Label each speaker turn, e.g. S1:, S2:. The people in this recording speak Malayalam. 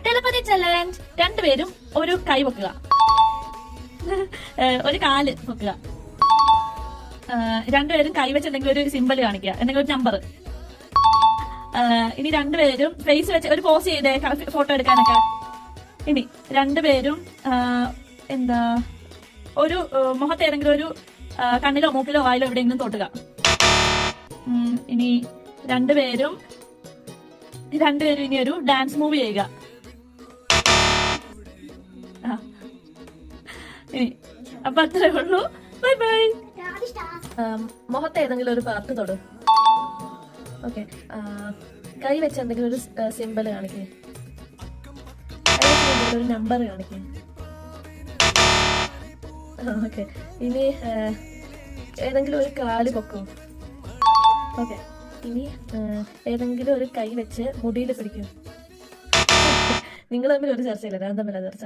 S1: Telepathy challenge. രണ്ടുപേരും ഒരു കൈ വെക്കുക, ഒരു കാല് വെക്കുക. രണ്ടുപേരും കൈ വെച്ച് എന്തെങ്കിലും ഒരു സിമ്പിൾ കാണിക്കുക, എന്തെങ്കിലും ഒരു നമ്പർ. ഇനി രണ്ടുപേരും ഫേസ് വെച്ച് ഒരു പോസ് ചെയ്തേ ഫോട്ടോ എടുക്കാനൊക്കെ. ഇനി രണ്ടുപേരും എന്താ ഒരു മുഖത്ത് ഏതെങ്കിലും ഒരു കണ്ണിലോ മൂക്കിലോ വായിലോ എവിടെയെങ്കിലും തൊട്ടുക. ഇനി രണ്ടുപേരും ഇനി ഒരു ഡാൻസ് മൂവി ചെയ്യുക. അപ്പൊ അത്രേ ഉള്ളൂ. Bye bye. മുഖത്ത് ഏതെങ്കിലും ഒരു പാർട്ട് തൊടും. ഓക്കെ, കൈ വെച്ച് എന്തെങ്കിലും ഒരു സിമ്പിൾ കാണിക്കേ, ഒരു നമ്പർ കാണിക്കേ. ഓക്കെ, ഇനി ഏതെങ്കിലും ഒരു കാല് പൊക്കും. ഓക്കെ, ഇനി ഏതെങ്കിലും ഒരു കൈ വെച്ച് മുടിയിൽ പിടിക്കും. നിങ്ങൾ തമ്മിൽ ഒരു ചർച്ചയില്ല, ഞാൻ തമ്മിലാ ചർച്ച.